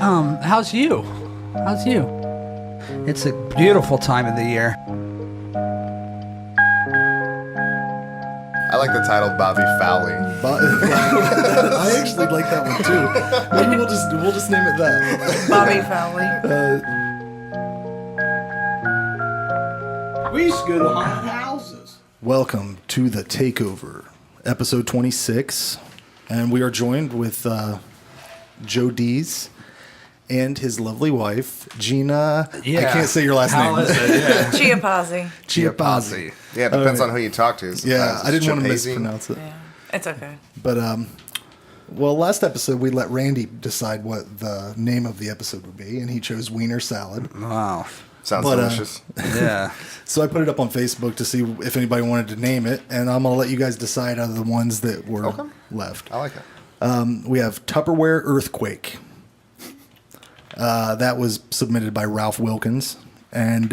How's you? How's you? It's a beautiful time of the year. I like the title Bobby Fawley. I actually like that one too. Maybe we'll just name it that. Bobby Fawley. We used to go to haunted houses. Welcome to the Takeover, episode 26, and we are joined with Joe Deez and his lovely wife, Gina. Yeah. I can't say your last name. Is it? Yeah. Chiappazzi. Chiappazzi. Yeah, it depends on who you talk to. Yeah, I didn't want to Chiappazzi. mispronounce it. Yeah, it's okay. But, well, last episode we let Randy decide what the name of the episode would be, and he chose Wiener Salad. Wow. Sounds But, delicious. Yeah. So I put it up on Facebook to see if anybody wanted to name it, and I'm going to let you guys decide out of the ones that were left. I like it. We have Tupperware Earthquake. That was submitted by Ralph Wilkins. And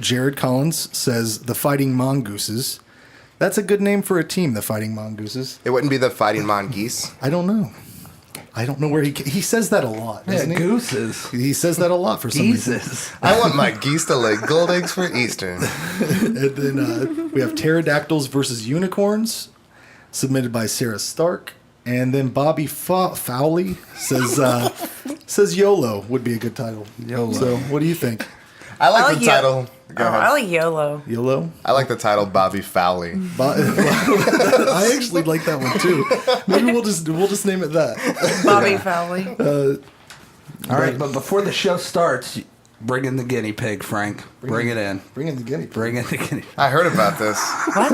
Jared Collins says the Fighting Mongooses. That's a good name for a team, the Fighting Mongooses. It wouldn't be the Fighting Mongoose. I don't know. I don't know where he says that a lot, Yeah, doesn't he? gooses. He says that a lot for some reason. Jesus. I want my geese to lay gold eggs for Easter. And then we have Pterodactyls versus Unicorns, submitted by Sarah Stark. And then Bobby Fawley says YOLO would be a good title. YOLO. So what do you think? I like the title. Go ahead. I like YOLO. YOLO? I like the title Bobby Fawley. I actually like that one too. Maybe we'll just name it that. Bobby Fawley. All right, but before the show starts, bring in the guinea pig, Frank. Bring it in. Bring in the guinea pig. Bring in the guinea pig. I heard about this. What?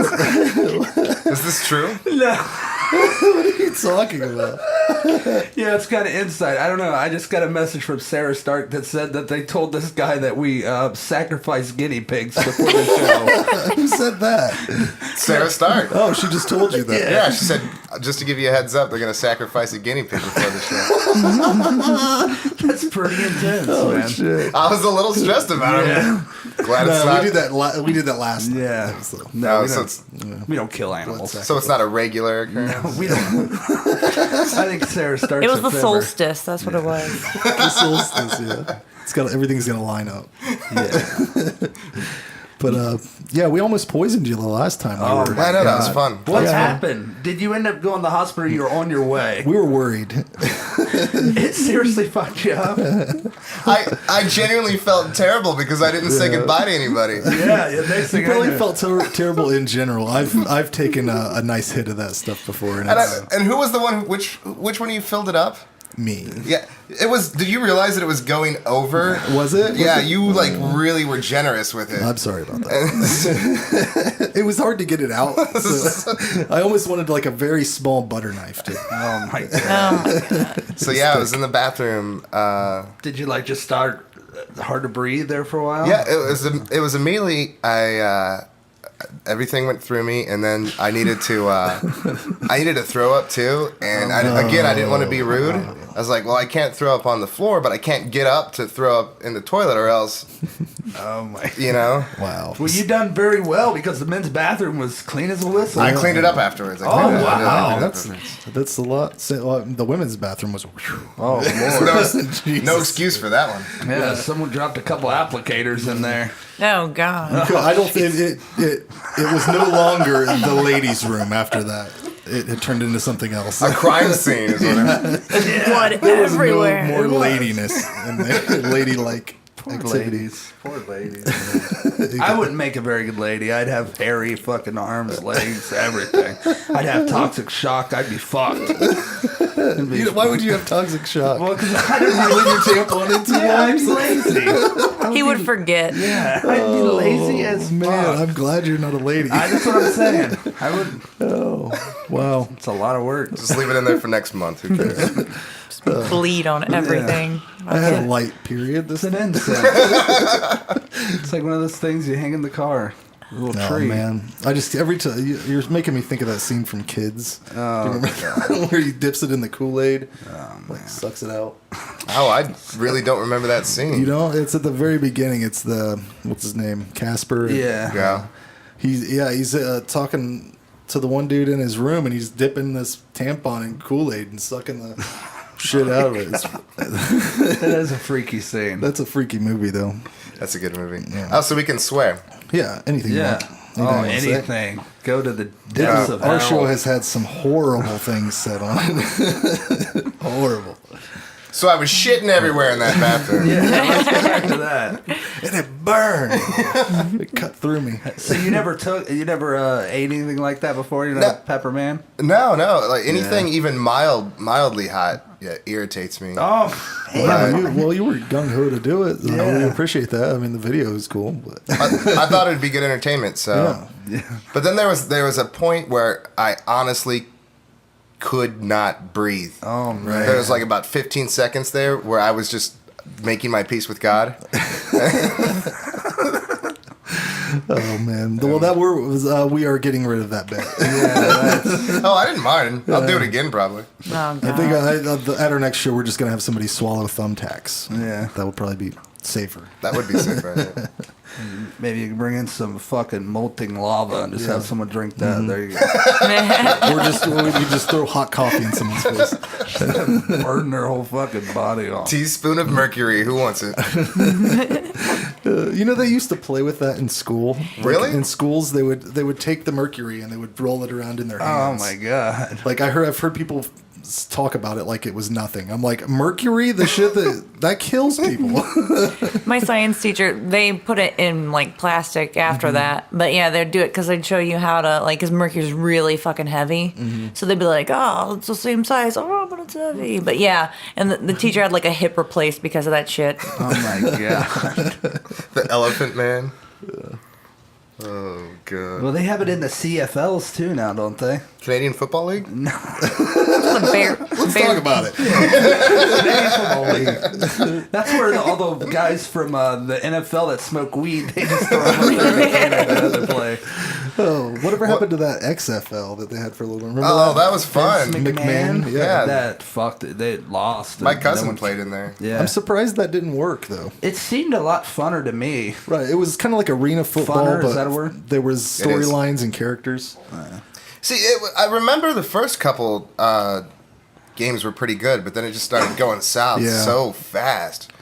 Is this true? No. What are you talking about? Yeah, it's kind of inside. I don't know. I just got a message from Sarah Stark that said that they told this guy that we sacrifice guinea pigs before the show. Who said that? Sarah Stark. Oh, she just told you that. Yeah, she said, just to give you a heads up, they're going to sacrifice a guinea pig before the show. That's pretty intense, man. Shit. I was a little stressed about it. Yeah. Glad it's No, not. we did that last time. Yeah. So. No, we so don't, it's we don't kill animals. so it's not a regular occurrence. We don't. I think Sarah Stark's It was a the fibber. solstice. That's what it was. The solstice, yeah. Everything's gonna line up. Yeah. But yeah, we almost poisoned you the last time. Oh, we were, I know, that was fun. What Yeah. happened? Did you end up going to the hospital? You were on your way. we were worried. It seriously fucked you up. I genuinely felt terrible because I didn't say goodbye to anybody. Yeah. Next thing You probably I knew, felt terrible in general. I've taken a nice hit of that stuff before, and And, it's and who was the one? Which one of you filled it up? me. Yeah, it was. Did you realize that it was going over? Was it? Yeah, Was it? you really were generous with it. I'm sorry about that. It was hard to get it out. So I almost wanted like a very small butter knife too. oh my god! Oh my god. So yeah, I was in the bathroom. Did you like just start hard to breathe there for a while? Yeah, it was immediately. Everything went through me, and then I needed to throw up too. And I didn't want to be rude. I was like, well, I can't throw up on the floor, but I can't get up to throw up in the toilet, or else, Oh my. you know. Wow. Well, you done very well because the men's bathroom was clean as a whistle. I cleaned it up afterwards. I cleaned it up. wow. That's a lot. The women's bathroom was. Oh Lord. No excuse for that one. Yeah, someone dropped a couple applicators in there. Oh god. I don't think it was no longer the ladies' room after that. It turned into something else. A crime scene is what it Blood There was everywhere. no more ladiness in there. Ladylike Poor activities. ladies. I wouldn't make a very good lady. I'd have hairy fucking arms, legs, everything. I'd have toxic shock. I'd be fucked. Why would you have toxic shock? Well, because I didn't You leave your tampon into I'd be lazy. He would forget. Yeah, I'd be lazy as Man, fuck. I'm glad you're not a lady. That's what I'm saying. I would. Oh, wow. It's a lot of work. Just leave it in there for next month. Who cares? Bleed on everything. I had a light period It's this an incense. It's like one of those things you hang in the car. A little Oh tree. man, I just every time you're making me think of that scene from Kids. Oh, Do you remember where he dips it in the Kool-Aid, like sucks it out? Oh, I really don't remember that scene. You know, it's at the very beginning. It's the what's his name, Casper. Yeah. Yeah. He's talking to the one dude in his room, and he's dipping this tampon in Kool-Aid and sucking the shit out of it. It is a freaky scene. That's a freaky movie, though. That's a good movie. Oh, so we can swear. Yeah, anything you Yeah. want. Oh, you want to say. anything. Go to the depths of Our hell. show has had some horrible things said on it. Horrible. So I was shitting everywhere in that bathroom. Yeah, let's get back to that. And it burned. It cut through me. So you never ate anything like that before? You're not No. a pepper man? No, like anything even mildly hot, irritates me. Oh, Well, you were gung ho to do it. So Yeah. we appreciate that. I mean, the video is cool. But I thought it'd be good entertainment. So, yeah. but then there was a point where I honestly could not breathe. Oh, man. There was like about 15 seconds there where I was just making my peace with God. oh man, well we are getting rid of that bit. Oh, I didn't mind. I'll do it again probably. Oh, God. I think at our next show we're just gonna have somebody swallow thumbtacks. Yeah. that would probably be safer. That would be sick, right? Maybe you can bring in some fucking molten lava and just have someone drink that. There you go. We just throw hot coffee in someone's face. Burn their whole fucking body off. Teaspoon of mercury. Who wants it? You know, they used to play with that in school. Like, Really? in schools, they would take the mercury and they would roll it around in their Oh hands. my god. Like I've heard people talk about it like it was nothing. I'm like, mercury, the shit that kills people. My science teacher, they put it in like plastic after that. But yeah, they'd do it because they'd show you how to, like, because mercury's really fucking heavy. So they'd be like, oh, it's the same size. Oh, but it's heavy. But yeah, and the teacher had like a hip replaced because of that shit. Oh my god. The Elephant Man. Oh god. Well, they have it in the CFLs too now, don't they? Canadian Football League. The bear, Let's talk about it. That's where all the guys from the NFL that smoke weed, they just throw them up there in Canada to play. Oh, whatever happened to that XFL that they had for a little while? Remember Oh, that? that was fun. Vince McMahon? Yeah. That fucked it. They lost. My and cousin no one- played in there. Yeah. I'm surprised that didn't work though. It seemed a lot funner to me. Right, it was kind of like arena football, Funner, but is that a word? there was It is. storylines and characters. See, I remember the first couple games were pretty good, but then it just started going south Yeah. so fast.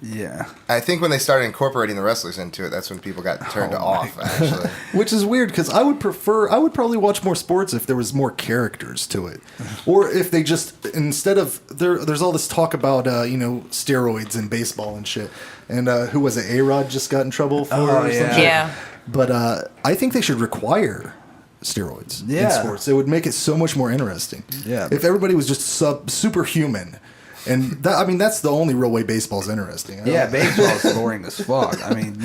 Yeah. I think when they started incorporating the wrestlers into it, that's when people got turned off, actually. Which is weird because I would probably watch more sports if there was more characters to it, or if they just instead of there's all this talk about steroids in baseball and shit, and who was it? A-Rod just got in trouble for it or yeah. something. Yeah. But I think they should require steroids in Yeah. sports. It would make it so much more interesting. Yeah. If everybody was just superhuman. And that's the only real way baseball's interesting. Yeah, baseball's boring as fuck. I mean,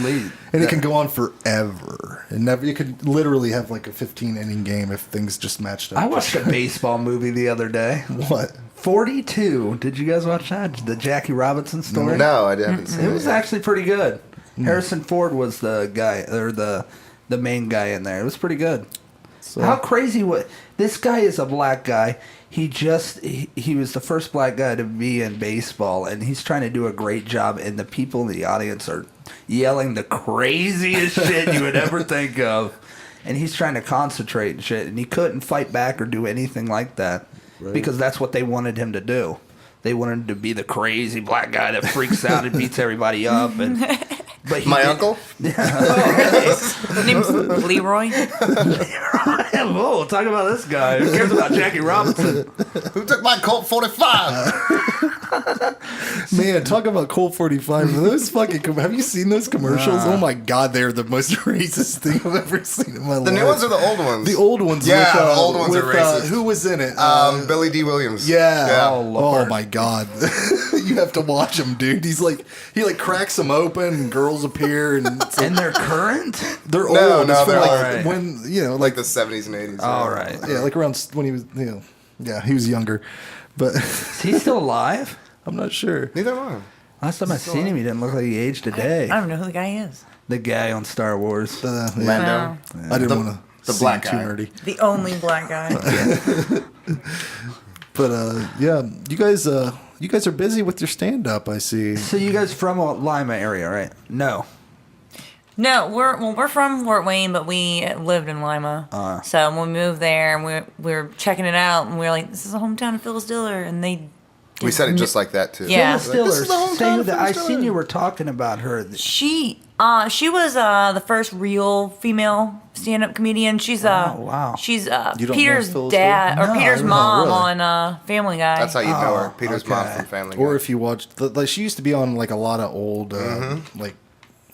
And it can go on forever. And never you could literally have like a 15-inning game if things just matched up. I watched a baseball movie the other day. What? 42. Did you guys watch that? The Jackie Robinson story? No, I haven't seen It it. was yet. actually pretty good. Harrison Ford was the guy, or the main guy in there. It was pretty good. So, How crazy this guy is a black guy. He was the first black guy to be in baseball, and he's trying to do a great job, and the people in the audience are yelling the craziest shit you would ever think of. And he's trying to concentrate and shit, and he couldn't fight back or do anything like that because that's what they wanted him to do. They wanted him to be the crazy black guy that freaks out and beats everybody up. But My uncle? His name's Leroy. Whoa, talk about this guy. Who cares about Jackie Robinson? Who took my Colt 45? man, talk about Colt 45. Those fucking have you seen those commercials? Oh my god, they're the most racist thing I've ever seen in my life. The new ones or the old ones? The old ones. Yeah, with, the old ones are racist. Who was in it? Billy D. Williams. Yeah. Oh, Oh, Lord. my god. You have to watch him, dude. He cracks them open and girls appear and it's And they're current? they're No, old. no, It's from they're like alright. when Like the 70s and 80s. All right. yeah, like around when he was yeah, he was younger. But Is he still alive? I'm not sure. Neither am Last time I seen him, he didn't look like he aged a day. I don't know who the guy is. The guy on Star Wars. Yeah. Lando. I didn't The- want the to black too guy. nerdy. The only black guy. But yeah, you guys are busy with your stand up, I see. So you guys from Lima area, right? No. No, we're from Fort Wayne, but we lived in Lima. So when we moved there, and we were checking it out, and we were like, "This is the hometown of Phyllis Diller," and they We said it just like that too. Yeah. Phyllis Diller. This is the hometown Say who of that- I Phyllis seen Diller. you were talking about her. She was the first real female stand-up comedian. She's wow. She's don't know Peter's Phyllis dad Diller? or No, Peter's I don't mom really. on Family Guy. That's how you know her. Peter's mom okay. from Family Guy. Or if you watched, like she used to be on like a lot of old, like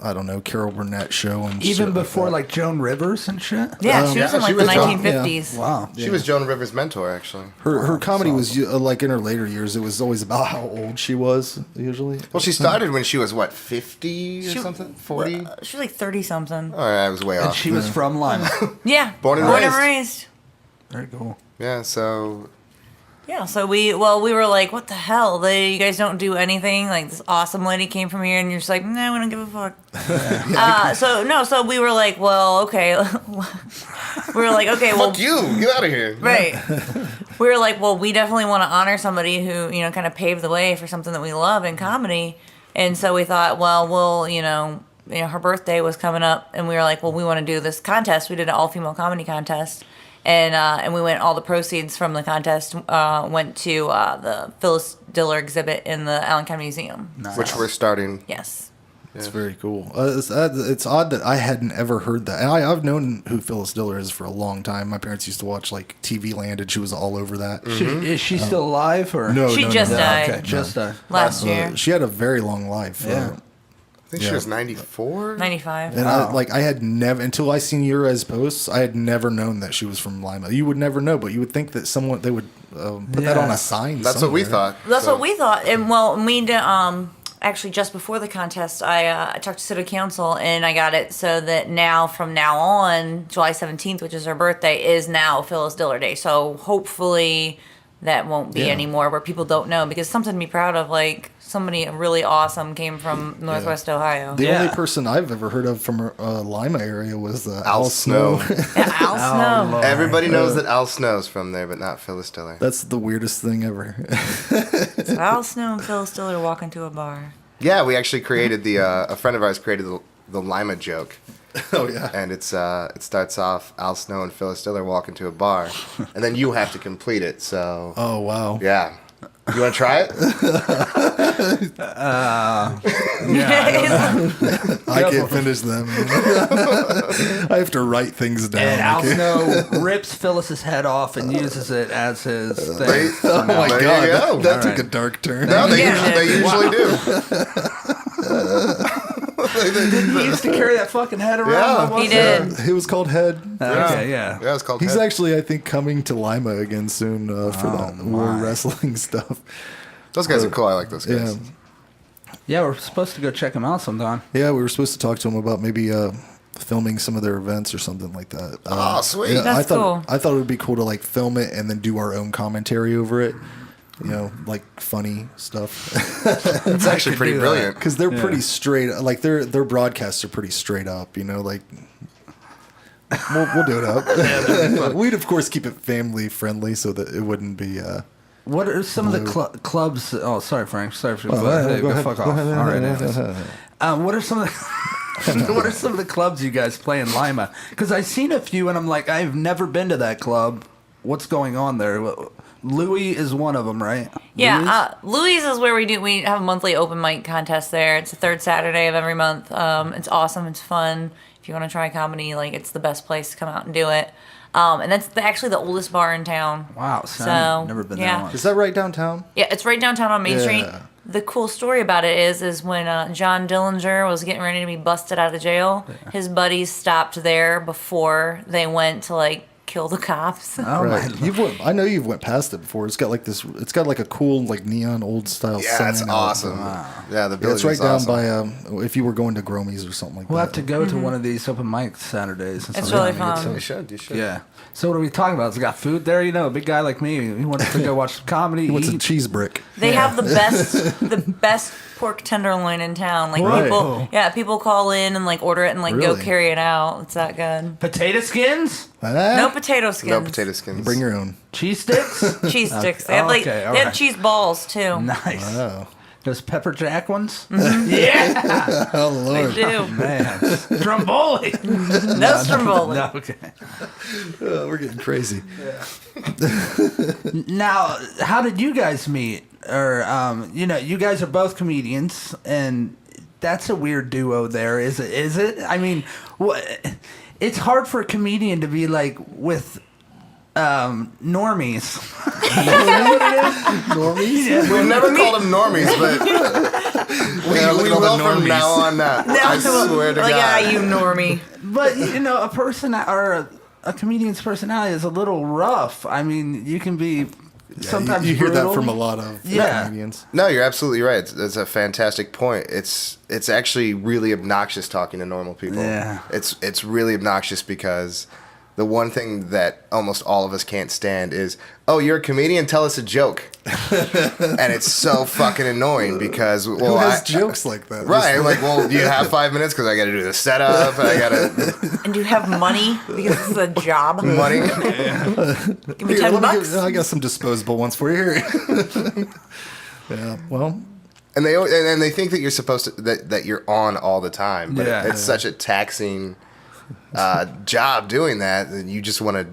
I don't know, Carol Burnett show and Even shit before that. like Joan Rivers and shit. yeah, she yeah, was in she like the was John- 1950s. Wow. She was Joan Rivers' mentor, actually. Her comedy was like in her later years. It was always about how old she was usually. Well, she started when she was, what, 50 or She- something? 40? She was like 30 something. All right, I was way And off. she was from Lima. Yeah, Born and raised. raised. Very cool. Yeah, so Yeah, so we were like, what the hell? You guys don't do anything? Like this awesome lady came from here, and you're just like, no, we don't give a fuck. So we were like, well, okay. We were like, okay, well, fuck you, get out of here. right. We were like, well, we definitely want to honor somebody who kind of paved the way for something that we love in comedy, and so we thought, well, her birthday was coming up, and we were like, well, we want to do this contest. We did an all-female comedy contest. And we went. All the proceeds from the contest went to the Phyllis Diller exhibit in the Allen County Museum. Nice. Which we're starting. Yes. It's very cool. It's odd that I hadn't ever heard that. And I've known who Phyllis Diller is for a long time. My parents used to watch like TV Land, and she was all over that. Is she still alive or No, She just died. Okay, just Last year. She had a very long life. Yeah. I think she was 94. 95. And I had never, until I seen your guys' posts, I had never known that she was from Lima. You would never know, but you would think that they would put that Yeah. on a sign. That's what we somewhere. thought. That's So- what we thought. And we did, actually just before the contest, I talked to City Council and I got it so that from now on, July 17th, which is her birthday, is now Phyllis Diller Day. So hopefully that won't be Yeah. anymore where people don't know, because something to be proud of, like somebody really awesome came from Northwest Ohio. The Yeah. only person I've ever heard of from Lima area was Al Snow. Yeah, Al Snow. Lord. Everybody knows that Al Snow's from there, but not Phyllis Diller. That's the weirdest thing ever. So Al Snow and Phyllis Diller walk into a bar. Yeah, we actually created a friend of ours created the Lima joke. Oh yeah. And it starts off Al Snow and Phyllis Diller walk into a bar, and then you have to complete it. So Oh wow. yeah, you want to try it? I can't finish them. I have to write things down. And Al okay? Snow rips Phyllis's head off and uses it as his thing. There- Oh my there god, you go. that All took right. a dark turn. No, they Yeah. usually do. He used to carry that fucking head around. Yeah. What was He it? did. It was called Head. Okay, yeah. Yeah, it's called. He's Head. actually, I think, coming to Lima again soon for that war my. wrestling stuff. Those guys are cool. I like those Yeah, guys. Yeah, we're supposed to go check him out sometime. yeah. We were supposed to talk to him about maybe filming some of their events or something like that. Oh, sweet. Yeah, That's cool. I thought it would be cool to like film it and then do our own commentary over it. You know, like funny stuff. It's actually pretty do that. brilliant. Because they're pretty straight. Like their broadcasts are pretty straight up. You know, like we'll do it up. We'd of course keep it family friendly so that it wouldn't be. What are some of the clubs? Oh, sorry, Frank. Sorry for go ahead, go go fuck ahead, off. go ahead, All right, go anyways. ahead. What are some of the what are some of the clubs you guys play in Lima? Because I've seen a few, and I'm like, I've never been to that club. What's going on there? Louis is one of them, right? Yeah, Louis is where we have a monthly open mic contest there. It's the third Saturday of every month. It's awesome. It's fun. If you want to try comedy, like it's the best place to come out and do it. And that's actually the oldest bar in town. Wow, so So, I've never been yeah. there once. Is that right downtown? Yeah, it's right downtown on Main Yeah. Street. The cool story about it is when John Dillinger was getting ready to be busted out of jail, his buddies stopped there before they went to like kill the cops. Oh Right. my! I know you've went past it before. It's got like this. It's got like a cool like neon old style. Yeah, sign it's out. awesome. Yeah, the Yeah, building it's right is down awesome. by if you were going to Gromie's or something like We'll that. have to go to one of these open mic Saturdays. And It's something. really fun. You should. You should. Yeah. So what are we talking about? It's got food there. You know, a big guy like me, he wants to go watch comedy. What's a eat. cheese brick? They have the best pork tenderloin in town. Like Right. people call in and like order it and like go Really? carry it out. It's that good. Potato skins, No potato skins. No potato skins. Bring your own. cheese sticks. cheese sticks. They have like Okay, all they have right. cheese balls too. Nice. Oh, Those pepper jack ones. Yeah, oh They Lord! do. man. Stromboli. No stromboli. No, okay. We're getting crazy. Now, how did you guys meet? you guys are both comedians, and that's a weird duo there. Is it? I mean, it's hard for a comedian to be like with normies. Normies? Yeah. We've never called them normies, but we will from now on. I swear to God. Yeah, you normie. But a person or a comedian's personality is a little rough. I mean, you can be sometimes you hear brutal. that from a lot of comedians. No, you're absolutely right. It's a fantastic point. It's actually really obnoxious talking to normal people. Yeah. It's really obnoxious because the one thing that almost all of us can't stand is, oh, you're a comedian, tell us a joke. And it's so fucking annoying because, well, who has jokes like that? Right, like, well, do you have 5 minutes? Because I got to do the setup, and I got to... And do you have money? Because this is a job. Money? Give me $10. I got some disposable ones for you here. Yeah, well... And they think that you're supposed to, that you're on all the time, but Yeah. it's such a taxing job doing that you just want to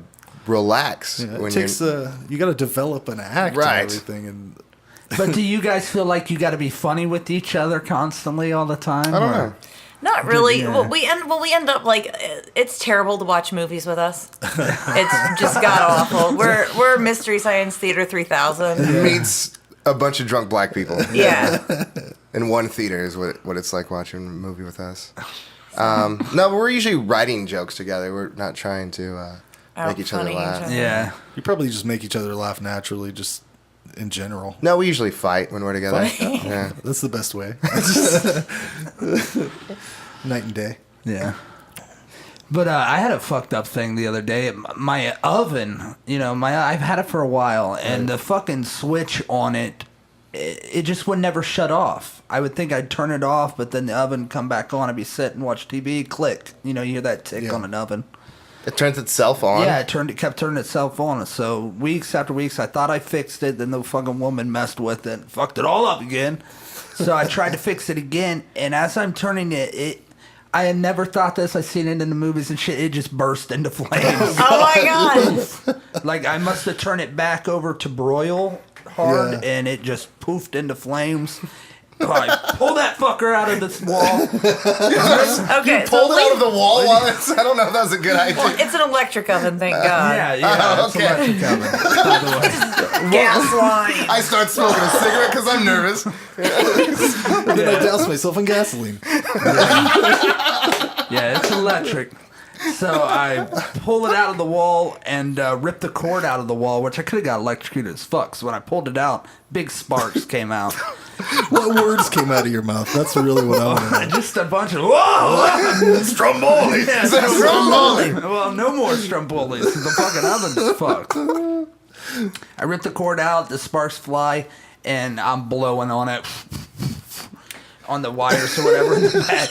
relax. Yeah, when it takes you got to develop an act Right. and everything. And But do you guys feel like you got to be funny with each other constantly all the time? I don't know. Not really. Yeah. Well, we end up like it's terrible to watch movies with us. It's just god awful. We're Mystery Science Theater 3000. Meets a bunch of drunk black people. Yeah. In one theater is what it's like watching a movie with us. No, but we're usually writing jokes together. We're not trying to make each other Funny laugh. each other. Yeah. you probably just make each other laugh naturally, just in general. No, we usually fight when we're together. Yeah. That's the best way. Night and day. Yeah. But I had a fucked up thing the other day. My oven, I've had it for a while, and the fucking switch on it just would never shut off. I would think I'd turn it off, but then the oven come back on. I'd be sitting and watch TV, click. You hear that tick on an oven. It turns itself on. Yeah, it kept turning itself on. So weeks after weeks, I thought I fixed it. Then the fucking woman messed with it, and fucked it all up again. So I tried to fix it again, and as I'm turning it, I had never thought this. I seen it in the movies and shit. It just burst into flames. Oh my god. Like I must have turned it back over to broil hard, Yeah. and it just poofed into flames. I pull that fucker out of this wall. Okay. Pulled it out of the wall while I don't know if that was a good idea. Well, it's an electric oven, thank God. Yeah. It's okay. electric oven, by the way. Gas line. I start smoking a cigarette because I'm nervous. Then I douse myself in gasoline. Yeah, it's electric. So I pull it out of the wall and rip the cord out of the wall, which I could have got electrocuted as fuck. So when I pulled it out, big sparks came out. What words came out of your mouth? That's really what I want to know. Just a bunch of whoa, Stromboli. yeah, Stromboli. Well, no more strombolis. The fucking oven's fucked. I rip the cord out, the sparks fly, and I'm blowing on it, on the wires or whatever in the back.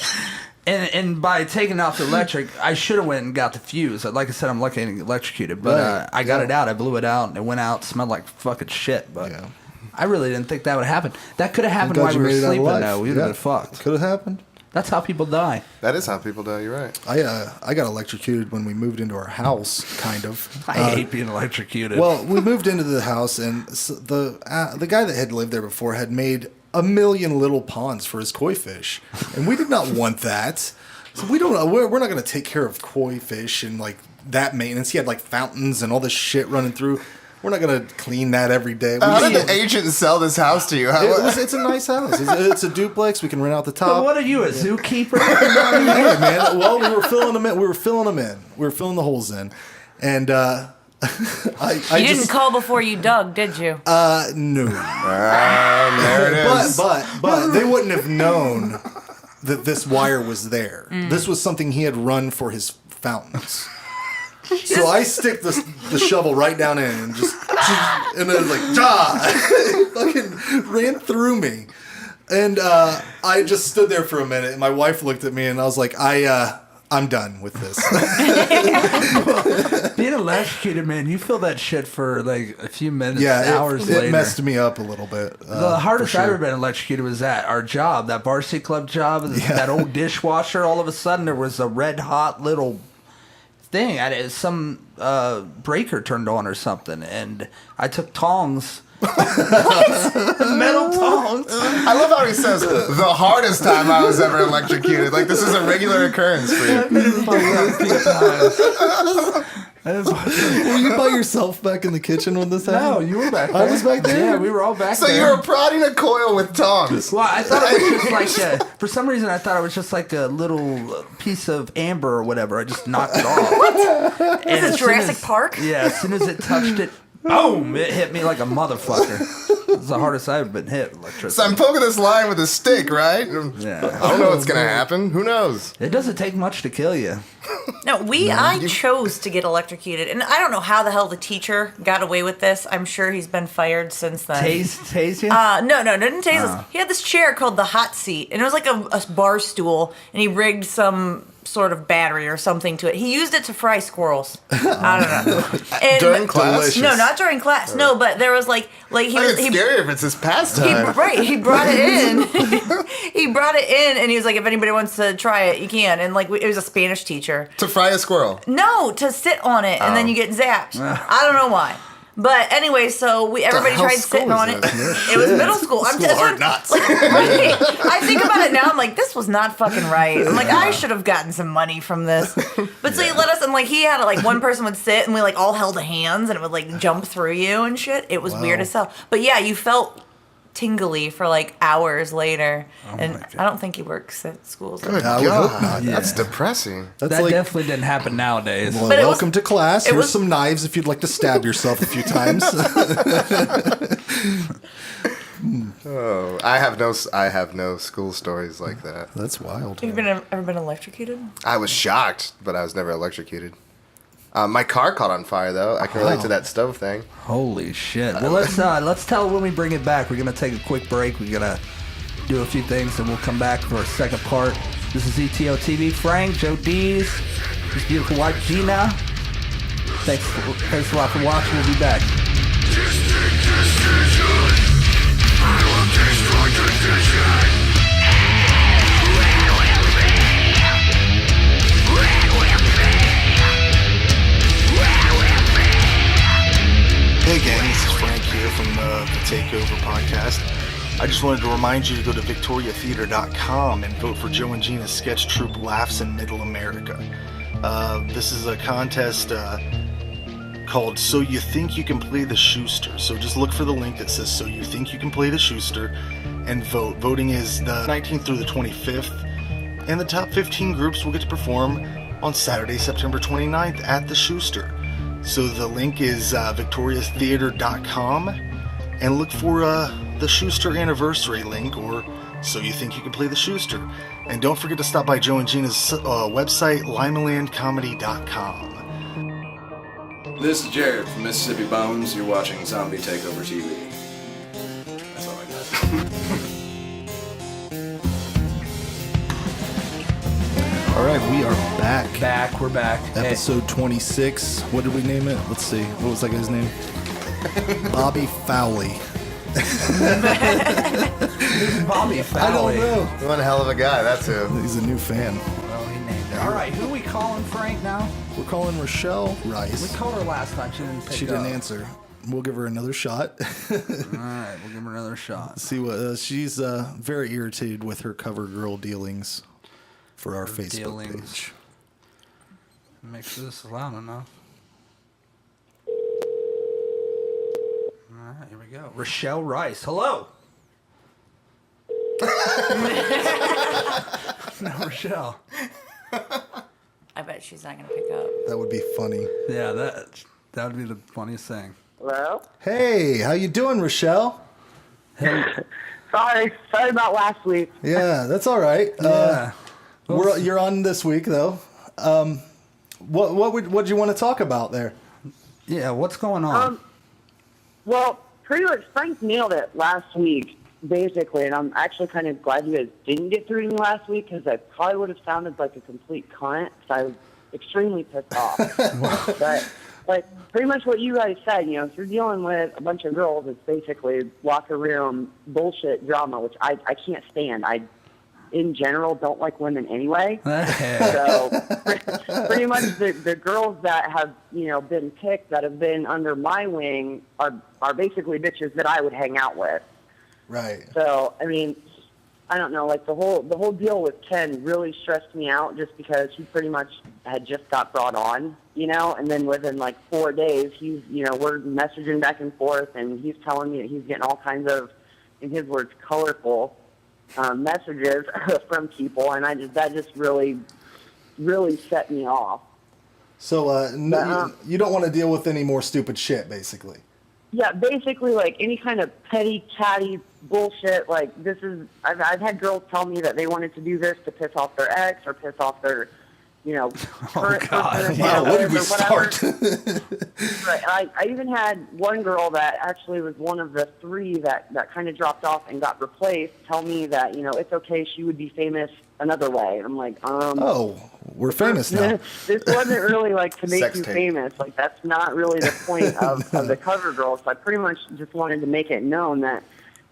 And by taking off the electric, I should have went and got the fuse. Like I said, I'm lucky I didn't get electrocuted. But Right. I got it out. I blew it out, and it went out. Smelled like fucking shit. But Yeah. I really didn't think that would happen. That could have happened Glad while you we were made it out sleeping, alive. though. We would have been fucked. Could have happened. That's how people die. That is how people die. You're right. I got electrocuted when we moved into our house, kind of. I hate being electrocuted. Well, we moved into the house, and the guy that had lived there before had made a million little ponds for his koi fish, and we did not want that. So we don't. We're not going to take care of koi fish and like that maintenance. He had like fountains and all this shit running through. We're not going to clean that every day. How did the agent sell this house to you? It's a nice house. It's a duplex. We can rent out the but top. what are you, a zookeeper? Hey, man. Well, we were filling them in. We were filling the holes in, and I You didn't just call before you dug, did you? no. There it is. But they wouldn't have known that this wire was there. This was something he had run for his fountains. So I stick the shovel right down in and just, and then it's like, it fucking ran through me. And I just stood there for a minute, and my wife looked at me, and I was like, I'm done with this. Being electrocuted, man, you feel that shit for like a few minutes, Yeah, hours it later. messed me up a little bit. The hardest for sure. I've ever been electrocuted was at our job, that varsity club job, that old dishwasher. All of a sudden, there was a red hot little thing. Some breaker turned on or something, and I took tongs Metal tongs. I love how he says the hardest time I was ever electrocuted. Like this is a regular occurrence for you. Were you by yourself back in the kitchen when this happened? No, you were back there. I was back there? Yeah, we were all back So there. you were prodding a coil with tongs. Well, I thought it was just like, for some reason, I thought it was just like a little piece of amber or whatever. I just knocked it off. What? And Is it Jurassic Park? Yeah, as soon as it touched it, boom, it hit me like a motherfucker. It's the hardest I've been hit, electricity. So I'm poking this line with a stick, right? Yeah. I don't know what's gonna happen. Who knows? It doesn't take much to kill you. No, I chose to get electrocuted, and I don't know how the hell the teacher got away with this. I'm sure he's been fired since then. Tase you? No, didn't tase us. He had this chair called the hot seat, and it was like a bar stool, and he rigged some sort of battery or something to it. He used it to fry squirrels. I don't know. And, During class? Delicious. No, not during class. No, but there was like he I think was it's scary if it's his pastime. He brought it in. He brought it in, and he was like, if anybody wants to try it, you can. And like it was a Spanish teacher. To fry a squirrel. No, to sit on it, and then you get zapped. I don't know why. But anyway, so everybody hell tried school sitting is on it. this? It was middle school. Hard nuts. Like, right. I think about it now. I'm like, this was not fucking right. I'm like, I should have gotten some money from this. But so he let us, and like he had like one person would sit, and we like all held hands, and it would like jump through you and shit. It was weird as hell. But yeah, you felt tingly for like hours later, and I don't think he works at schools. Good I would hope not. That's depressing. That's That like, definitely didn't happen nowadays. well, But it was- welcome to class. it Here's was- some knives if you'd like to stab yourself a few times. Oh, I have no school stories like that. That's wild. Have you ever been electrocuted? I was shocked, but I was never electrocuted. My car caught on fire though. I can relate to that stove thing. Holy shit. Well, let's tell when we bring it back. We're going to take a quick break. We're going to do a few things, and we'll come back for a second part. This is ETO TV. Frank, Joe Deez, his beautiful wife, Gina. Thanks a lot for watching. We'll be back. Hey gang, this is Frank here from the Takeover podcast. I just wanted to remind you to go to victoriatheater.com and vote for Joe and Gina's sketch troupe Laughs in Middle America. This is a contest called So You Think You Can Play the Schuster. So just look for the link that says So You Think You Can Play the Schuster and vote. Voting is the 19th through the 25th, and the top 15 groups will get to perform on Saturday, September 29th at the Schuster. So the link is victoriatheater.com, and look for the Schuster anniversary link, or So You Think You Can Play the Schuster. And don't forget to stop by Joe and Gina's website, limalandcomedy.com. This is Jared from Mississippi Bones. You're watching Zombie Takeover TV. That's all I got. All right, we are back. We're back. Episode 26. What did we name it? Let's see. What was that guy's name? Bobby Fawley. Hey, Bobby I Fawley. don't know. One hell of a guy, that's who. He's a new fan. Well, he named it. All right, who we calling Frank now? We're calling Rochelle We Rice. called her last time. She didn't pick She up. didn't answer. We'll give her another shot. All right, we'll give her another shot. See what she's very irritated with her cover girl dealings for our Facebook dealings. page. Make sure this is loud enough. All right, here we go. Rochelle Rice. Hello. No, Rochelle. I bet she's not gonna pick up. That would be funny. Yeah, that would be the funniest thing. Hello? Hey, how you doing, Rochelle? Sorry about last week. Yeah, that's all right. Yeah. You're on this week though. What do you want to talk about there? Yeah, what's going on? Well, pretty much Frank nailed it last week, basically, and I'm actually kind of glad you guys didn't get through to me last week because I probably would have sounded like a complete cunt because I was extremely pissed off. But pretty much what you guys said, if you're dealing with a bunch of girls, it's basically locker room bullshit drama, which I can't stand. in general don't like women anyway. Hey. So pretty much the girls that have, been picked that have been under my wing are basically bitches that I would hang out with. Right. So, I mean, I don't know, like the whole deal with Ken really stressed me out just because he pretty much had just got brought on, and then within like 4 days, he's, we're messaging back and forth, and he's telling me that he's getting all kinds of, in his words, colorful messages from people, and that just really, really set me off. So, you don't want to deal with any more stupid shit, basically. Yeah, basically, like, any kind of petty, catty bullshit, like, I've had girls tell me that they wanted to do this to piss off their ex or piss off their, current person. Wow, where did we start? Right. I even had one girl that actually was one of the 3 that kind of dropped off and got replaced tell me that, it's okay, she would be famous another way. And I'm like, oh, we're famous now. This wasn't really like to make Sex you tape. famous. Like, that's not really the point of the cover girl. So I pretty much just wanted to make it known that,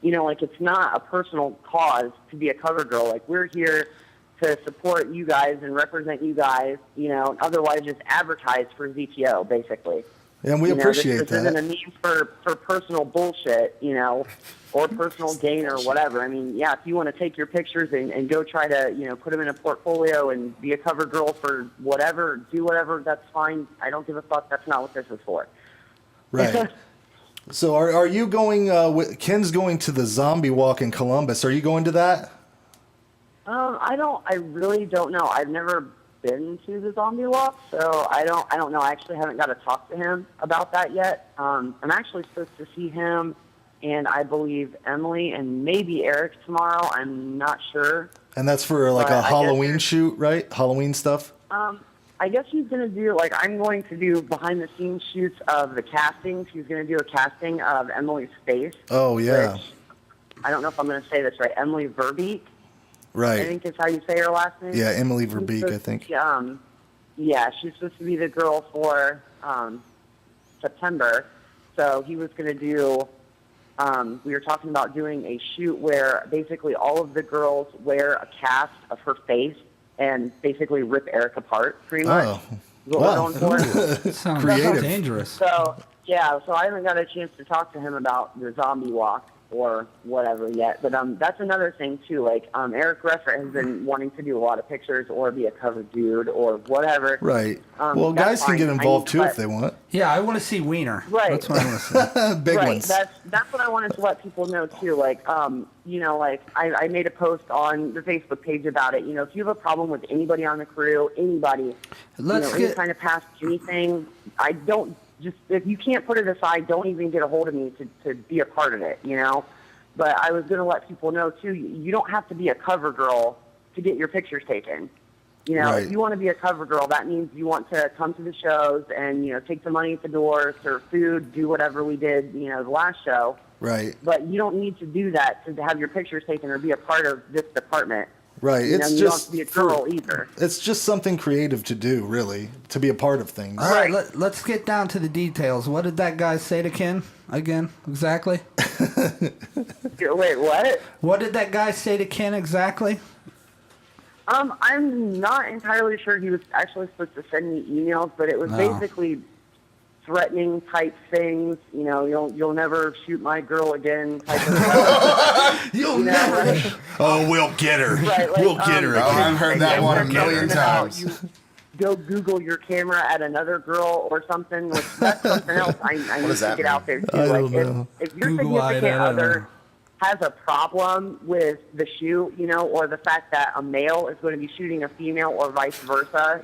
like, it's not a personal cause to be a cover girl. Like, we're here to support you guys and represent you guys, otherwise just advertise for ZTO, basically. And we appreciate this that. isn't a need for personal bullshit, or personal gain or whatever. I mean, yeah, if you want to take your pictures and go try to, put them in a portfolio and be a cover girl for whatever, do whatever, that's fine. I don't give a fuck. That's not what this is for. Right. So are you going, Ken's going to the zombie walk in Columbus. Are you going to that? I really don't know. I've never been to the zombie walk, so I don't know. I actually haven't got to talk to him about that yet. I'm actually supposed to see him and I believe Emily and maybe Eric tomorrow. I'm not sure. And that's for like a Halloween shoot, right? Halloween stuff? I guess he's going to do, like, I'm going to do behind-the-scenes shoots of the castings. He's going to do a casting of Emily's face. Oh, yeah. Which, I don't know if I'm going to say this right. Emily Verbeek. Right. I think is how you say her last name. Yeah, Emily Verbeek, I think. Yeah, she's supposed to be the girl for September. So he was going to do, we were talking about doing a shoot where basically all of the girls wear a cast of her face and basically rip Eric apart, pretty much. Oh, What wow. we're going for. Sounds Creative. dangerous. So, yeah, so I haven't got a chance to talk to him about the zombie walk or whatever yet. But that's another thing, too. Like, Eric Reffert has been wanting to do a lot of pictures or be a cover dude or whatever. Right. Well, that's guys can fine. get I involved, need too, to if they want. Yeah, I want to see Wiener. Right. That's what I want to see. Big right. ones. That's what I wanted to let people know, too. Like, like, I made a post on the Facebook page about it. If you have a problem with anybody on the crew, anybody, any kind of past anything, I don't just, if you can't put it aside, don't even get a hold of me to be a part of it, But I was going to let people know, too, you don't have to be a cover girl to get your pictures taken. Right. If you want to be a cover girl, that means you want to come to the shows and, take the money at the door, serve food, do whatever we did, the last show. Right. But you don't need to do that to have your pictures taken or be a part of this department. Right. It's you just don't have to be a girl either. It's just something creative to do, really, to be a part of things. All right, let's get down to the details. What did that guy say to Ken again, exactly? Wait, what? What did that guy say to Ken exactly? I'm not entirely sure. He was actually supposed to send me emails, but it was basically threatening type things. You'll never shoot my girl again type of stuff. You'll never. Oh, we'll get her. Right, like, we'll get her. Oh, I've heard that one a million times. You go Google your camera at another girl or something. Which that's something else I need does to that get mean? out there too. I Like don't know. if your Google it, significant I don't know. other has a problem with the shoot, or the fact that a male is going to be shooting a female or vice versa,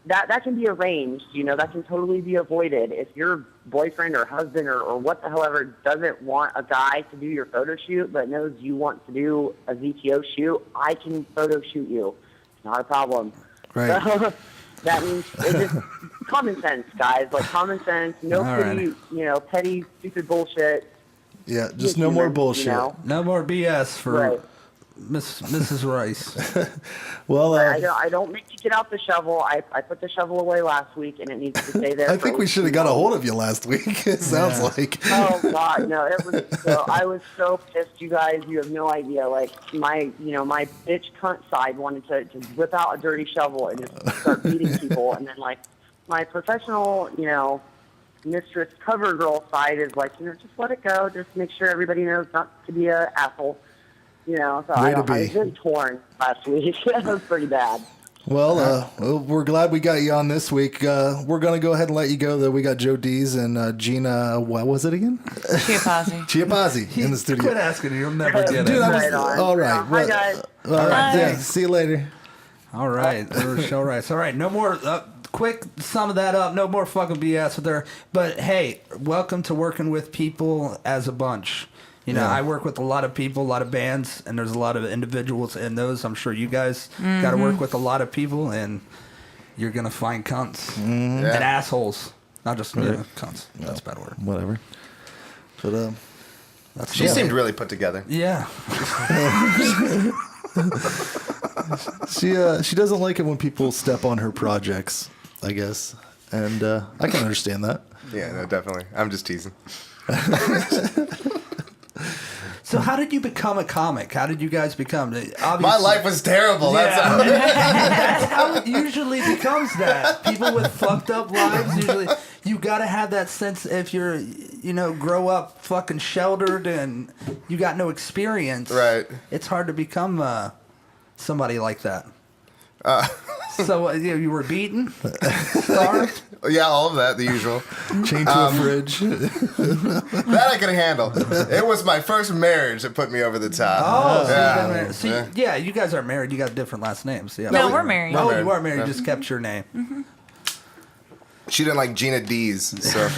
that can be arranged. That can totally be avoided. If your boyfriend or husband or what the hell ever doesn't want a guy to do your photo shoot but knows you want to do a ZTO shoot, I can photo shoot you. It's not a problem. Right. So, that means it's just common sense, guys. Like, common sense. No All pretty, petty, stupid bullshit. Yeah, just no more bullshit. No more BS for Right. Mrs. Rice? Well, I don't make you get out the shovel. I put the shovel away last week, and it needs to stay there. I think we should have got a hold of you last week. It sounds like. Oh God, no! It was so. I was so pissed, you guys. You have no idea. Like my bitch cunt side wanted to whip out a dirty shovel and just start beating people, and then like my professional, mistress cover girl side is like, just let it go. Just make sure everybody knows not to be an asshole. So I was really torn last week. It was pretty bad. Well, we're glad we got you on this week. We're going to go ahead and let you go, though. We got Joe Deez and Gina, what was it again? Chiappazzi in the studio. Quit asking you. You'll never get Dude, it. all right. Hi, guys. All right. Yeah, see you later. All right. All right. No more... quick sum of that up. No more fucking BS with her. But, hey, welcome to working with people as a bunch. I work with a lot of people, a lot of bands, and there's a lot of individuals in those. I'm sure you guys got to work with a lot of people, and you're going to find cunts and assholes. Not just cunts. No. That's a bad word. Whatever. But, she seemed really put together. Yeah. She doesn't like it when people step on her projects, I guess. And I can understand that. Yeah, no, definitely. I'm just teasing. So how did you become a comic? How did you guys become? Obviously, my life was terrible. Yeah. That's how it usually becomes that. People with fucked up lives, usually, you got to have that sense if you're, grow up fucking sheltered and you got no experience. Right. It's hard to become somebody like that. So you were beaten? Starved? Yeah, all of that, the usual. Chained to a fridge. That I could handle. It was my first marriage that put me over the top. Oh, yeah. You guys aren't married. You got different last names. Yeah. No, we're married. Oh, you are married. You just kept your name. Mm-hmm. She didn't like Gina Deez, so.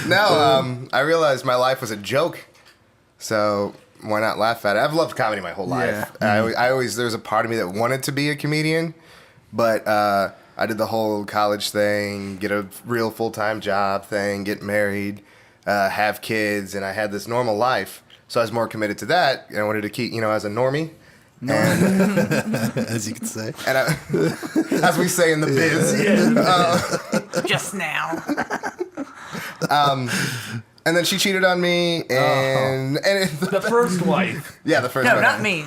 Now, I realized my life was a joke, so why not laugh at it? I've loved comedy my whole life. Yeah. I always, there was a part of me that wanted to be a comedian, but I did the whole college thing, get a real full-time job thing, get married, have kids, and I had this normal life. So I was more committed to that, and I wanted to keep, as a normie. No. And, as you could say. And as we say in the biz. Just now. And then she cheated on me, and the first wife. Yeah, the first wife. No, not me.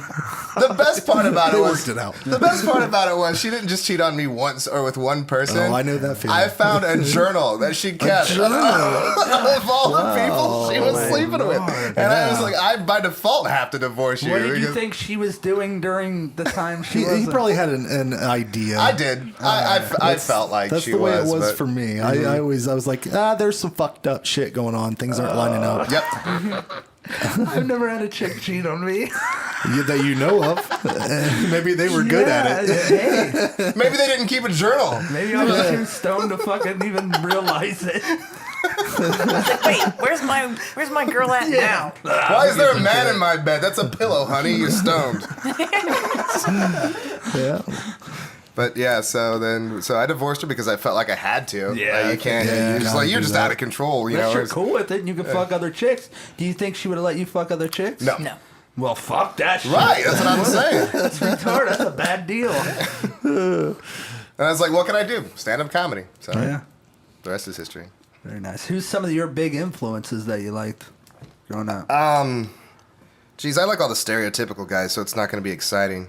The best part about it was worked it out. The best part about it was she didn't just cheat on me once or with one person. Oh, I know that feeling. I found a journal that she kept of all the people she was sleeping with, and I was like, I by default have to divorce you. What did you think she was doing during the time she was? He probably had an idea. I did. I felt like that's she the way was, it was for me. Mm-hmm. I was like, there's some fucked up shit going on. Things aren't lining up. Yep. I've never had a chick cheat on me. That you know of. Maybe they were good at it. Hey. Maybe they didn't keep a journal. Maybe I was too stoned to fucking even realize it. Like, wait, where's my girl at now? Why is there a man in my bed? That's a pillow, honey. You're stoned. Yeah. But yeah, so I divorced her because I felt like I had to. Yeah, like, you can't. You're just out of control. You know. You're cool with it, and you can fuck other chicks. Do you think she would have let you fuck other chicks? No. Well, fuck that shit. Right, that's what I'm saying. That's retarded. That's a bad deal. And I was like, what can I do? Stand-up comedy. So Yeah. The rest is history. Very nice. Who's some of your big influences that you liked growing up? Geez, I like all the stereotypical guys, so it's not going to be exciting.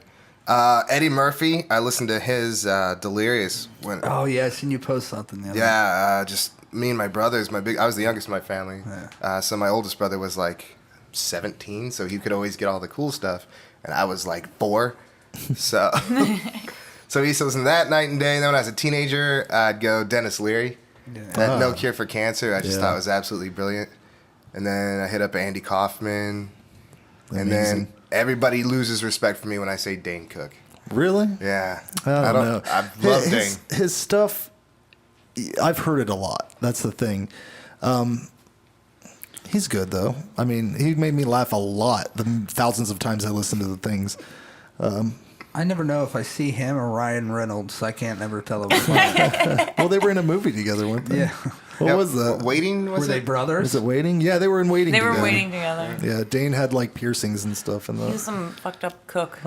Eddie Murphy, I listened to his Delirious. Oh, yeah, I seen you post something the other day. Just me and my brothers. I was the youngest in my family. Yeah. So my oldest brother was like 17, so he could always get all the cool stuff. And I was like 4. So so he used to listen to that night and day. And then when I was a teenager, I'd go Dennis Leary. Yeah. No Cure for Cancer. I just thought it was absolutely brilliant. And then I hit up Andy Kaufman. Amazing. And then everybody loses respect for me when I say Dane Cook. Really? Yeah. I don't know. I love Dane. His stuff, I've heard it a lot. That's the thing. He's good, though. I mean, he made me laugh a lot the thousands of times I listened to the things. I never know if I see him or Ryan Reynolds. So I can't never tell them. Well, they were in a movie together, weren't they? Yeah. What was that? Waiting, was Were they it? brothers? Was it Waiting? Yeah, they were in Waiting They together. were waiting together. Yeah, Dane had like piercings and stuff in He was the. some fucked up cook.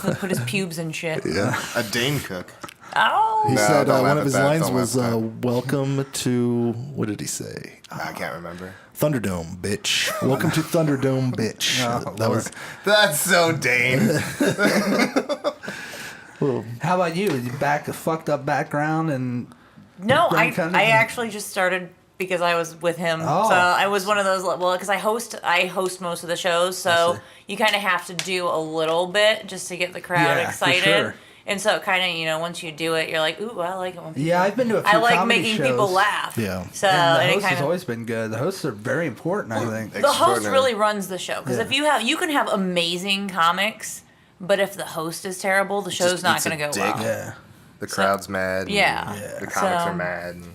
He put his pubes in shit. Yeah. A Dane cook. Oh. He No, said don't laugh one at of his that, lines don't laugh was, at that. "Welcome to," what did he say? I can't remember. Thunderdome, bitch. Welcome to Thunderdome, bitch. Oh, that was. That's so Dane. How about you? You back a fucked up background and No, Grand Country? I actually just started because I was with him. Oh. So I was one of those. Well, because I host most of the shows, so you kind of have to do a little bit just to get the crowd Yeah, for excited. sure. And so kind of, once you do it, you're like, ooh, I like it when people. Yeah, I've been to a few I like comedy making shows. people laugh. Yeah. So and the and it host kind has of. always been good. The hosts are very important, I think. The host Extraordinary. really runs the show because Yeah. if you can have amazing comics, but if the host is terrible, the show's Just not eats a going to go dick. well. Yeah. The crowd's mad. and Yeah. The comics So- are mad. and-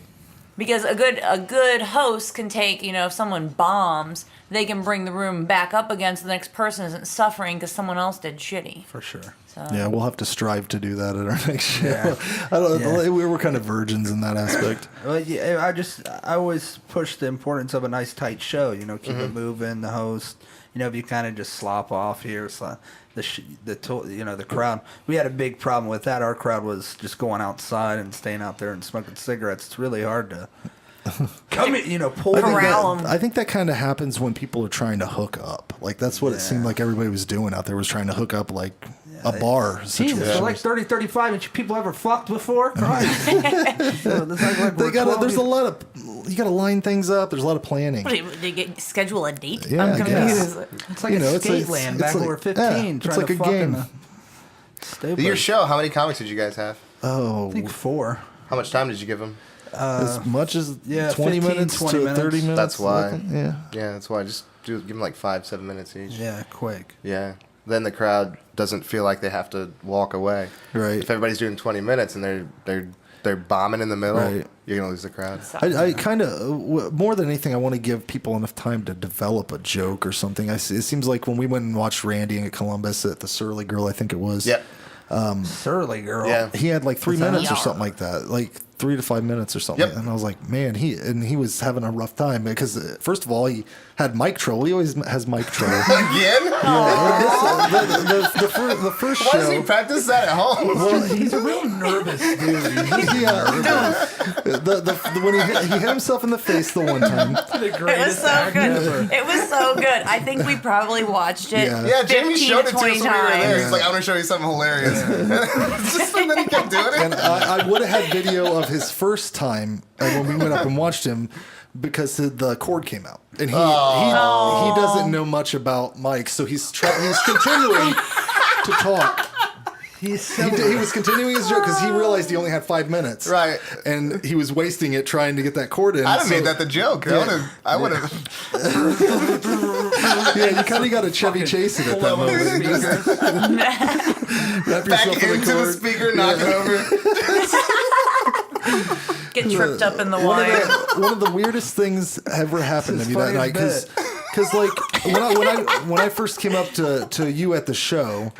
Because a good host can take, if someone bombs, they can bring the room back up again so the next person isn't suffering because someone else did shitty. For sure. So Yeah, we'll have to strive to do that at our next show. Yeah. I don't. Yeah. We were kind of virgins in that aspect. Well, yeah, I always push the importance of a nice tight show. Keep it moving. The host. If you kind of just slop off here, so the crowd. We had a big problem with that. Our crowd was just going outside and staying out there and smoking cigarettes. It's really hard to come in, pull. Corral 'em. I think that kind of happens when people are trying to hook up. Like that's what it seemed like everybody was doing out there, was trying to hook up like a bar situation. Jesus, for like 30, 35, and people ever fucked before? Christ. So it's like They we're got 12 there's a years- lot of you got to line things up. There's a lot of planning. what, they schedule a date? Yeah, I'm I guess. confused. It's like a it's skate like- land it's back when like- we were 15. yeah, it's trying like to a fuck in game. the stable. Your show, how many comics did you guys have? Oh, I think 4. How much time did you give them? as much as yeah, 20 15, minutes 20 to minutes. 30 minutes. That's why. Yeah. Yeah, that's why. Just give them like 5-7 minutes each. Yeah, quick. Yeah. Then the crowd doesn't feel like they have to walk away. Right. If everybody's doing 20 minutes and they're bombing in the middle, Right. you're gonna lose the crowd. I kind of, more than anything, I want to give people enough time to develop a joke or something. It seems like when we went and watched Randy in Columbus at the Surly Girl, I think it was. Yep. Surly girl. Yeah. He had like 3 What's that? minutes or something like that, like 3 to 5 minutes or something. Yep. And I was like, man, he was having a rough time because first of all, he had mic trouble. He always has mic trouble. Again? The first Why does he show. practice that at home? Well, he's a real nervous dude. When he hit himself in the face the one time. The It was greatest so actor good. ever. It was so good. I think we probably watched it. Yeah. Yeah, Jamie 15 showed to it to us 20 when we were there. times. He's like, I want to show you something hilarious. Just and then he kept doing it. And I would have had video of his first time when we went up and watched him because the cord came out, and he doesn't know much about mics, so he's continuing to talk. He was continuing his joke because he realized he only had 5 minutes, Right. And he was wasting it trying to get that cord in. I'd have so- made that the joke. I would have. Yeah, you kind of got to Chevy Chase it at that moment. Wrap Back yourself in the into the cord. speaker, knock it over. Get tripped up in the One wire. of the weirdest things ever happened to me that night funniest because like when I first came up to you at the show,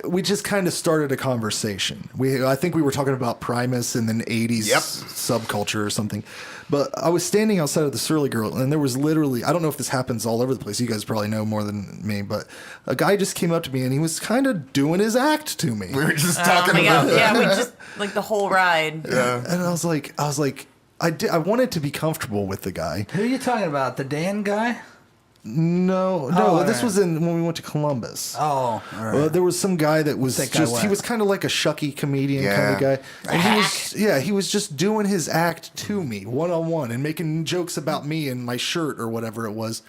we just kind of started a conversation. I think we were talking about Primus and then 80s subculture or something. But I was standing outside of the Surly Girl, and there was literally, I don't know if this happens all over the place. You guys probably know more than me, but a guy just came up to me, and he was kind of doing his act to me. We were just Oh talking my about God. that. Yeah, we just like the whole ride. And I was like, I wanted to be comfortable with the guy. Who are you talking about? The Dan guy? No, Oh, this alright. was when we went to Columbus. Oh, all right. Well, there was some guy that was Think I just, he went. was kind of like a shucky comedian kind Yeah. of guy. And he was just doing his act to me one-on-one and making jokes about me and my shirt or whatever it was.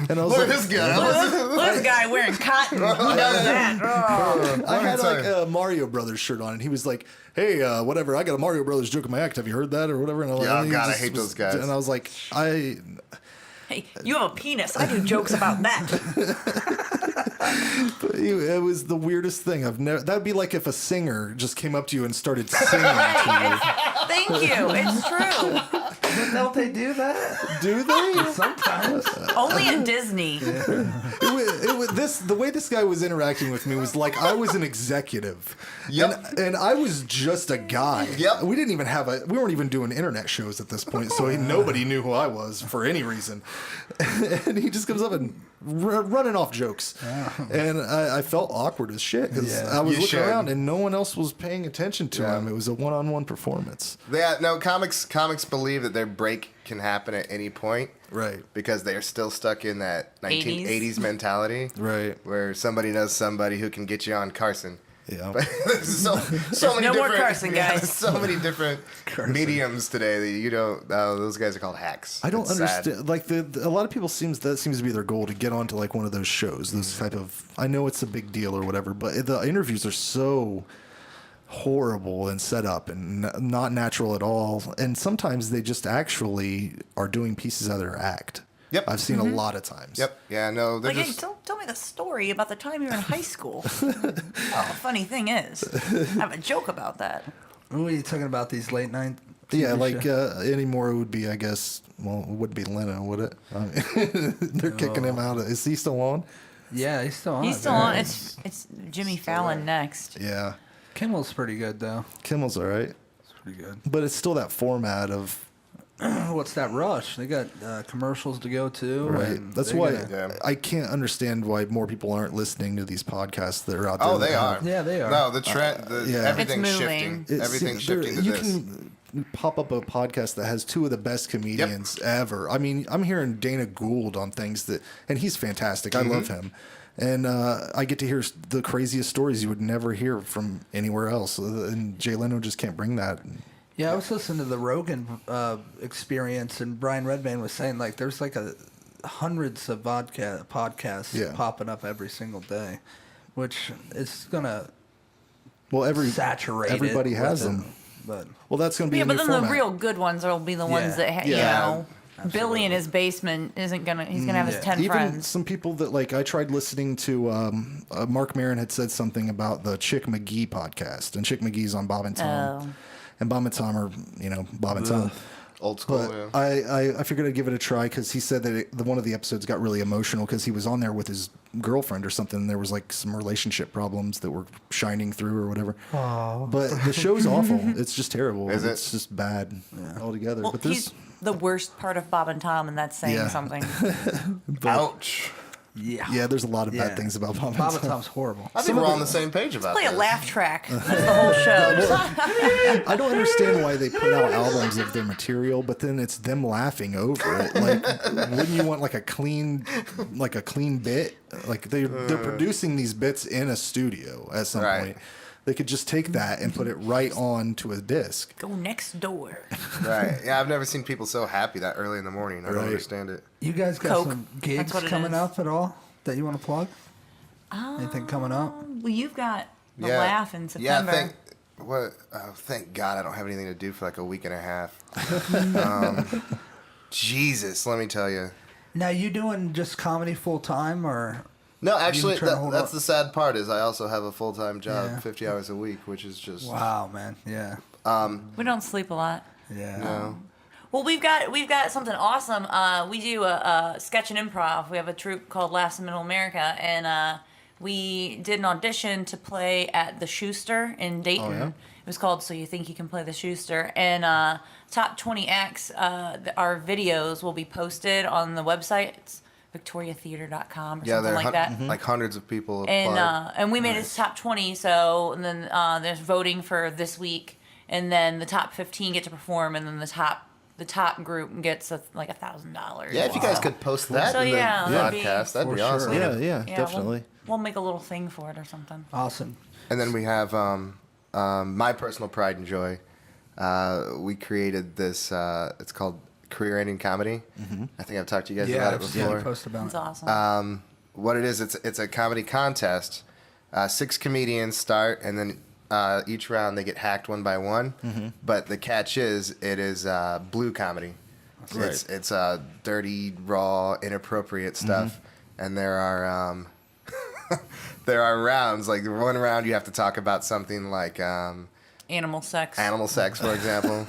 And I was Look like, at this guy. Look at this guy wearing cotton. Who does that? Oh. I had Let me like tell a Mario Brothers shirt on, and he was like, "Hey, whatever, I got a Mario Brothers joke in my act. Have you heard that or whatever?" And Yeah, he God, I just hate those guys. And I was like, Hey, you have a penis. I do jokes about that. it was the weirdest thing I've never. That'd be like if a singer just came up to you and started singing to you. Thank you. It's true. Don't they do that? Do they? Sometimes. Only at Disney. It The way this guy was interacting with me was like I was an executive. Yep. And I was just a guy. Yep. We weren't even doing internet shows at this point, so nobody knew who I was for any reason. And he just comes up and running off jokes. And I felt awkward as shit because I was looking around and no one else was paying attention to him. It was a one-on-one performance. Yeah, no, comics believe that their break can happen at any point. Right. Because they're still stuck in that 1980s mentality. Right. Where somebody knows somebody who can get you on Carson. Yeah. But there's so many no different, more Carson, guys. there's so many different mediums today that you don't. Those guys are called hacks. I don't It's sad. understand. Like a lot of people seems to be their goal to get onto like one of those shows. This type of. I know it's a big deal or whatever, but the interviews are so horrible and set up and not natural at all. And sometimes they just actually are doing pieces out of their act. Yep. I've seen a lot of times. Yep. Yeah. No. They're Like, just. hey, tell me the story about the time you were in high school. The funny thing is, I have a joke about that. What are you talking about? These late night? Yeah, TV like shows? anymore it would be, I guess. Well, it would be Leno, would it? I mean, they're kicking him out. Is he still on? Yeah, he's still on. He's still on. It's Jimmy Fallon next. Yeah. Kimmel's pretty good though. Kimmel's all right, It's pretty good. but it's still that format of What's that rush? They got commercials to go to. right. and That's they why gotta- I can't understand why more people aren't listening to these podcasts that are out there. Oh, that they have- are. Yeah, they are. No, the trend. yeah. Everything's It's shifting. moving. Everything's shifting to you this. can pop up a podcast that has two of the best comedians ever. I mean, I'm hearing Dana Gould on things and he's fantastic. I love him. And I get to hear the craziest stories you would never hear from anywhere else. And Jay Leno just can't bring that. Yeah, I was listening to the Rogan Experience, and Brian Redband was saying like there's like hundreds of podcasts popping up every single day, which is gonna saturate. Everybody it has with them. it, but Well, that's going to be Yeah, a but new then format. the real good ones will be the ones that you know. Billy in his basement isn't gonna. He's gonna have his 10 Even friends. some people that like I tried listening to Mark Maron had said something about the Chick McGee podcast, and Chick McGee's on Bob and Tom, and Bob and Tom are Bob and Tom. Old school. But I figured I'd give it a try because he said that one of the episodes got really emotional because he was on there with his girlfriend or something. And there was like some relationship problems that were shining through or whatever. Aww. But the show's awful. It's just terrible. Is it? It's just bad altogether. Well, but he's the worst part of Bob and Tom, and that's saying something. Ouch. yeah, there's a lot of bad things about Bob and Bob Tom. and Tom's horrible. I think we're on the same page about Play a this. laugh track. That's the whole show. I don't understand why they put out albums of their material, but then it's them laughing over it. Like, wouldn't you want like a clean bit? Like they're producing these bits in a studio at some point. They could just take that and put it right on to a disc. Go next door. Right. Yeah, I've never seen people so happy that early in the morning. I don't Right. understand it. You guys got Coke. some That's gigs what it coming is. up at all that you want to plug? Anything coming up? Well, you've got the laugh in September. Thank God I don't have anything to do for like a week and a half. Jesus, let me tell you. Now, you doing just comedy full time, or No, actually, trying to hold that's up? the sad part is I also have a full-time job, Yeah. 50 hours a week, which is just... wow, man, yeah, We don't sleep a lot. yeah. No. Well, we've got something awesome. We do a sketch and improv. We have a troupe called Laughs in Middle America, and we did an audition to play at the Schuster in Dayton. Oh, yeah? It was called So You Think You Can Play the Schuster. And top 20 acts, our videos will be posted on the website. It's victoriatheater.com or something like that. like hundreds of people And applied. and we made it to top 20. So and then there's voting for this week, and then the top 15 get to perform, and then the top group gets like $1,000. Yeah, if you guys could post that So, in the yeah, that'd be- podcast, that'd For be sure. awesome. Yeah, Yeah, definitely. We'll make a little thing for it or something. Awesome. And then we have my personal pride and joy. We created this. It's called Career Ending Comedy. I think I've talked to you guys Yeah, about it I've seen before. you post about It's it. awesome. What it is, it's a comedy contest. 6 comedians start, and then each round they get hacked one by one. But the catch is, it is blue comedy. Right. It's dirty, raw, inappropriate stuff, and there are there are rounds. Like one round, you have to talk about something like Animal sex. animal sex, for example.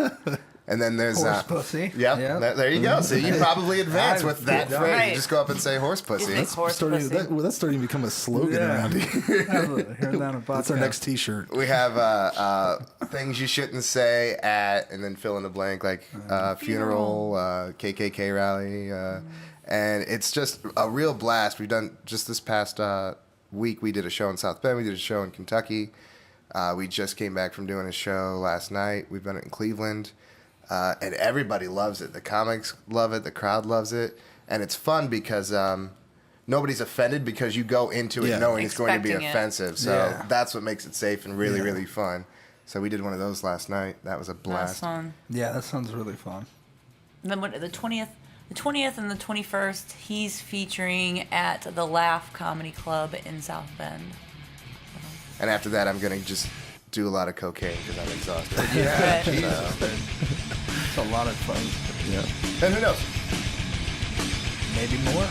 And then there's Horse pussy. Yeah, Yeah. there you go. So you probably advance with that phrase. Right. You just go up and say horse pussy. It's horse Starting, pussy. that's starting to become a slogan Yeah. around here. Heard that on a That's our podcast. next T-shirt. We have things you shouldn't say at, and then fill in the blank, like funeral, KKK rally, and it's just a real blast. We've done just this past week. We did a show in South Bend. We did a show in Kentucky. We just came back from doing a show last night. We've done it in Cleveland, and everybody loves it. The comics love it. The crowd loves it, and it's fun because nobody's offended because you go into it Yeah. knowing it's going to be Expecting it. offensive. So Yeah. that's what makes it safe and really, Yeah. really fun. So we did one of those last night. That was a That's blast. fun. Yeah, that sounds really fun. Then what, the 20th and the 21st, he's featuring at the Laugh Comedy Club in South Bend. And after that, I'm going to just do a lot of cocaine because I'm exhausted. Yeah, Right. Jesus, man. It's a lot of fun. Yeah. And who knows? Maybe more.